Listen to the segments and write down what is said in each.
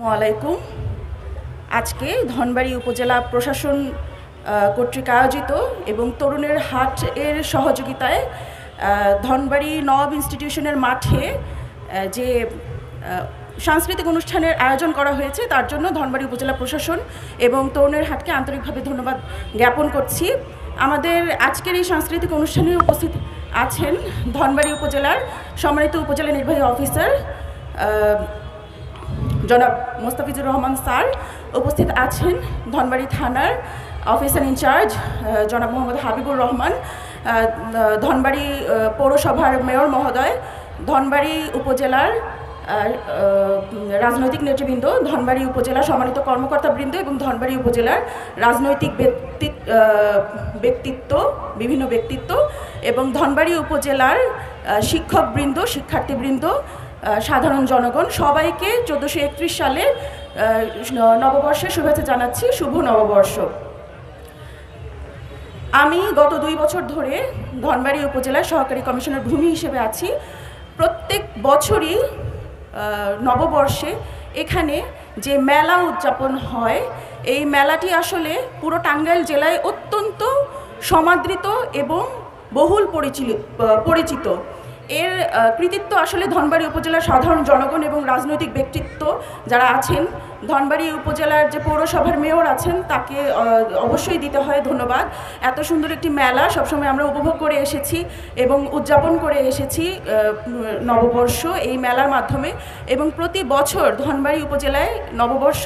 আসসালামু আজকে ধনবাড়ী উপজেলা প্রশাসন কর্তৃক আয়োজিত এবং তরুণের হাট এর সহযোগিতায় ধনবাড়ী নওয়াব ইনস্টিটিউশনের মাঠে যে সাংস্কৃতিক অনুষ্ঠানের আয়োজন করা হয়েছে তার জন্য ধনবাড়ী উপজেলা প্রশাসন এবং তরুণের হাটকে আন্তরিকভাবে ধন্যবাদ জ্ঞাপন করছি। আমাদের আজকের এই সাংস্কৃতিক অনুষ্ঠানে উপস্থিত আছেন ধনবাড়ী উপজেলার সম্মানিত উপজেলা নির্বাহী অফিসার জনাব মোস্তাফিজুর রহমান স্যার, উপস্থিত আছেন ধনবাড়ী থানার অফিসার ইনচার্জ জনাব মোহাম্মদ হাবিবুর রহমান, ধনবাড়ী পৌরসভার মেয়র মহোদয়, ধনবাড়ী উপজেলার রাজনৈতিক নেতৃবৃন্দ, ধনবাড়ী উপজেলার সম্মানিত কর্মকর্তাবৃন্দ এবং ধনবাড়ী উপজেলার রাজনৈতিক ব্যক্তিত্ব বিভিন্ন ব্যক্তিত্ব এবং ধনবাড়ী উপজেলার শিক্ষকবৃন্দ, শিক্ষার্থীবৃন্দ, সাধারণ জনগণ সবাইকে 1431 সালে নববর্ষের শুভেচ্ছা জানাচ্ছি। শুভ নববর্ষ। আমি গত 2 বছর ধরে ধনবাড়ী উপজেলার সহকারী কমিশনার ভূমি হিসেবে আছি। প্রত্যেক বছরই নববর্ষে এখানে যে মেলা উদযাপন হয়, এই মেলাটি আসলে পুরো টাঙ্গাইল জেলায় অত্যন্ত সমাদৃত এবং বহুল পরিচিত। এর কৃতিত্ব আসলে ধনবাড়ী উপজেলার সাধারণ জনগণ এবং রাজনৈতিক ব্যক্তিত্ব যারা আছেন। ধনবাড়ী উপজেলার যে পৌরসভার মেয়র আছেন তাকে অবশ্যই দিতে হয় ধন্যবাদ। এত সুন্দর একটি মেলা সবসময় আমরা উপভোগ করে এসেছি এবং উদযাপন করে এসেছি নববর্ষ এই মেলার মাধ্যমে, এবং প্রতি বছর ধনবাড়ী উপজেলায় নববর্ষ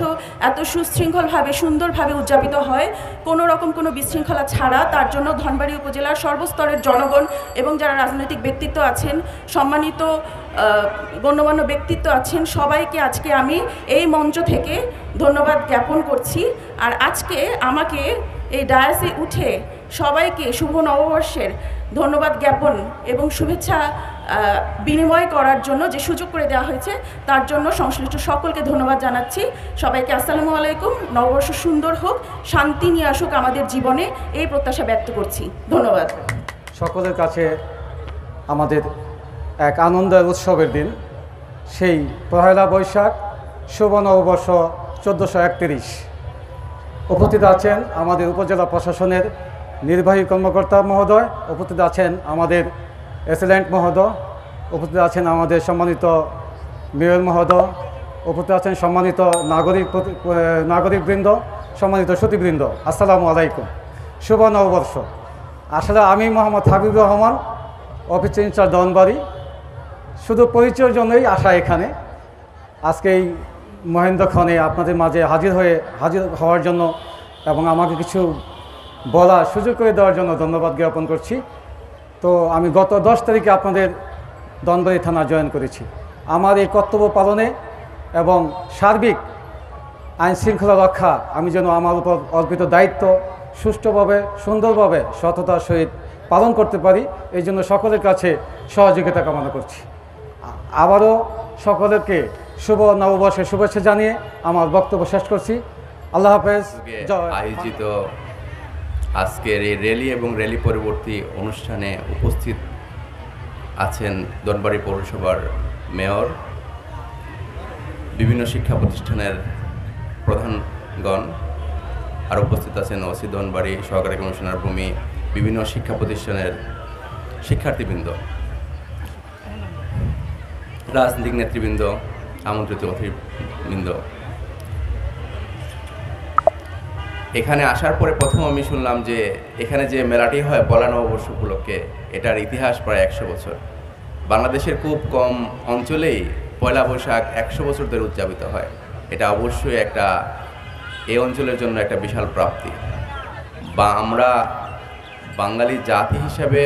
এত সুশৃঙ্খলভাবে সুন্দরভাবে উদযাপিত হয়, কোনো রকম কোনো বিশৃঙ্খলা ছাড়া। তার জন্য ধনবাড়ী উপজেলার সর্বস্তরের জনগণ এবং যারা রাজনৈতিক ব্যক্তিত্ব আছেন, সম্মানিত গণ্যমান্য ব্যক্তিত্ব আছেন, সবাইকে আজকে আমি এই মঞ্চ থেকে ধন্যবাদ জ্ঞাপন করছি। আর আজকে আমাকে এই ডায়াসে উঠে সবাইকে শুভ নববর্ষের ধন্যবাদ জ্ঞাপন এবং শুভেচ্ছা বিনিময় করার জন্য যে সুযোগ করে দেওয়া হয়েছে তার জন্য সংশ্লিষ্ট সকলকে ধন্যবাদ জানাচ্ছি। সবাইকে আসসালামু আলাইকুম। নববর্ষ সুন্দর হোক, শান্তি নিয়ে আসুক আমাদের জীবনে, এই প্রত্যাশা ব্যক্ত করছি। ধন্যবাদ। সকলের কাছে আমাদের এক আনন্দের উৎসবের দিন, সেই পহেলা বৈশাখ, শুভ নববর্ষ 1431। উপস্থিত আছেন আমাদের উপজেলা প্রশাসনের নির্বাহী কর্মকর্তা মহোদয়, উপস্থিত আছেন আমাদের এসিলেন্ট মহোদয়, উপস্থিত আছেন আমাদের সম্মানিত মেয়র মহোদয়, উপস্থিত আছেন সম্মানিত নাগরিকবৃন্দ, সম্মানিত সতীবৃন্দ, আসসালামু আলাইকুম। শুভ নববর্ষ। আসলে আমি মোহাম্মদ হাবিবুর রহমান, অফিস ইনচার্জ ধনবাড়ী। শুধু পরিচয়ের জন্যই আসা এখানে। আজকে এই মহেন্দ্রক্ষণে আপনাদের মাঝে হাজির হওয়ার জন্য এবং আমাকে কিছু বলার সুযোগ করে দেওয়ার জন্য ধন্যবাদ জ্ঞাপন করছি। তো আমি গত 10 তারিখে আপনাদের ধনবাড়ী থানা জয়েন করেছি। আমার এই কর্তব্য পালনে এবং সার্বিক আইন শৃঙ্খলা রক্ষা আমি যেন আমার উপর অর্পিত দায়িত্ব সুষ্ঠুভাবে, সুন্দরভাবে, সততার সহিত পালন করতে পারি, এই জন্য সকলের কাছে সহযোগিতা কামনা করছি। আবারও সকলকে শুভ নববর্ষের শুভেচ্ছা জানিয়ে আমার বক্তব্য শেষ করছি। আল্লাহ হাফেজ। আয়োজিত আজকের এই র্যালি এবং র্যালি পরবর্তী অনুষ্ঠানে উপস্থিত আছেন ধনবাড়ী পৌরসভার মেয়র, বিভিন্ন শিক্ষা প্রতিষ্ঠানের প্রধানগণ, আর উপস্থিত আছেন ওসি ধনবাড়ী, সহকারী কমিশনার ভূমি, বিভিন্ন শিক্ষা প্রতিষ্ঠানের শিক্ষার্থীবৃন্দ, রাজনৈতিক নেতৃবৃন্দ, আমন্ত্রিত অতিথিবৃন্দ। এখানে আসার পরে প্রথম আমি শুনলাম যে এখানে যে মেলাটি হয় পয়লা নববর্ষ উপলক্ষে, এটার ইতিহাস প্রায় 100 বছর। বাংলাদেশের খুব কম অঞ্চলেই পয়লা বৈশাখ 100 বছর ধরে উদযাপিত হয়। এটা অবশ্যই এই অঞ্চলের জন্য একটা বিশাল প্রাপ্তি। বা আমরা বাঙালি জাতি হিসাবে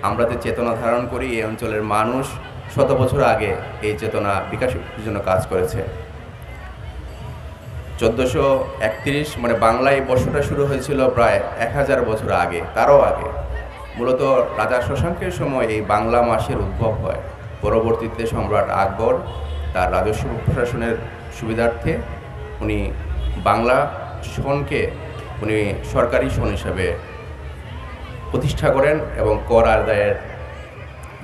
আমরা যে চেতনা ধারণ করি, এই অঞ্চলের মানুষ শত বছর আগে এই চেতনা বিকাশের জন্য কাজ করেছে। 1431 মানে বাংলায় বর্ষটা শুরু হয়েছিল প্রায় 1000 বছর আগে, তারও আগে। মূলত রাজা শশাঙ্কের সময় এই বাংলা মাসের উদ্ভব হয়। পরবর্তীতে সম্রাট আকবর তার রাজস্ব প্রশাসনের সুবিধার্থে উনি বাংলা সনকে সরকারি সন হিসাবে প্রতিষ্ঠা করেন এবং কর আদায়ের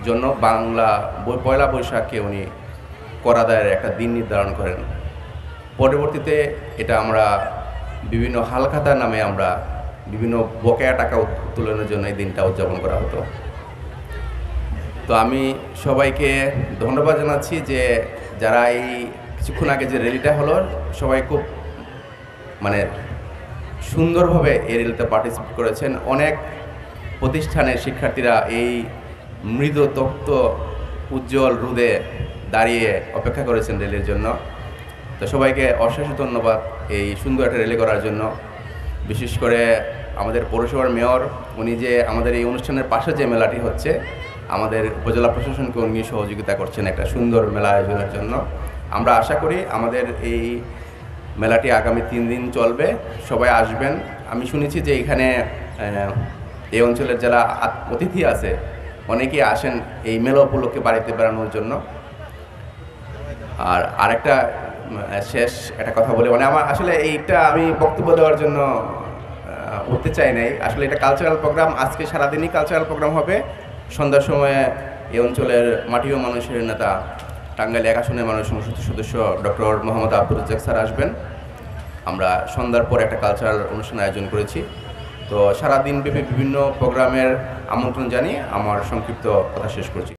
জন্য পয়লা বৈশাখকে উনি কর আদায়ের একটা দিন নির্ধারণ করেন। পরবর্তীতে এটা আমরা বিভিন্ন হালখাতা নামে আমরা বিভিন্ন বকেয়া টাকা উত্তোলনের জন্য এই দিনটা উদযাপন করা হতো। তো আমি সবাইকে ধন্যবাদ জানাচ্ছি যে যারা এই কিছুক্ষণ আগে যে র্যালিটা হলো সবাই খুব মানে সুন্দরভাবে এই র্যালিতে পার্টিসিপেট করেছেন। অনেক প্রতিষ্ঠানের শিক্ষার্থীরা এই মৃদু তপ্ত উজ্জ্বল রোদে দাঁড়িয়ে অপেক্ষা করেছেন র্যালির জন্য। তো সবাইকে অশেষ ধন্যবাদ এই সুন্দর একটা র্যালি করার জন্য। বিশেষ করে আমাদের পৌরসভার মেয়র, উনি যে আমাদের এই অনুষ্ঠানের পাশে যে মেলাটি হচ্ছে, আমাদের উপজেলা প্রশাসনকে উনি সহযোগিতা করছেন একটা সুন্দর মেলা আয়োজনের জন্য। আমরা আশা করি আমাদের এই মেলাটি আগামী 3 দিন চলবে, সবাই আসবেন। আমি শুনেছি যে এখানে এই অঞ্চলের যারা অতিথি আছে অনেকেই আসেন এই মেলা উপলক্ষে বাড়িতে বেড়ানোর জন্য। আর আরেকটা শেষ একটা কথা বলে, মানে আমার আসলে এইটা আমি বক্তব্য দেওয়ার জন্য উঠতে চাই নাই। আসলে এটা কালচারাল প্রোগ্রাম, আজকে সারাদিনই কালচারাল প্রোগ্রাম হবে। সন্ধ্যার সময় এই অঞ্চলের মাটি ও মানুষের নেতা, টাঙ্গাইল 1 আসনের মানুষ সংসদ সদস্য ডক্টর মোহাম্মদ আব্দুর রাজ্জাক স্যার আসবেন। আমরা সন্ধ্যার পর একটা কালচারাল অনুষ্ঠান আয়োজন করেছি। তো সারাদিন ব্যাপী বিভিন্ন প্রোগ্রামের আমন্ত্রণ জানিয়ে আমার সংক্ষিপ্ত কথা শেষ করছি।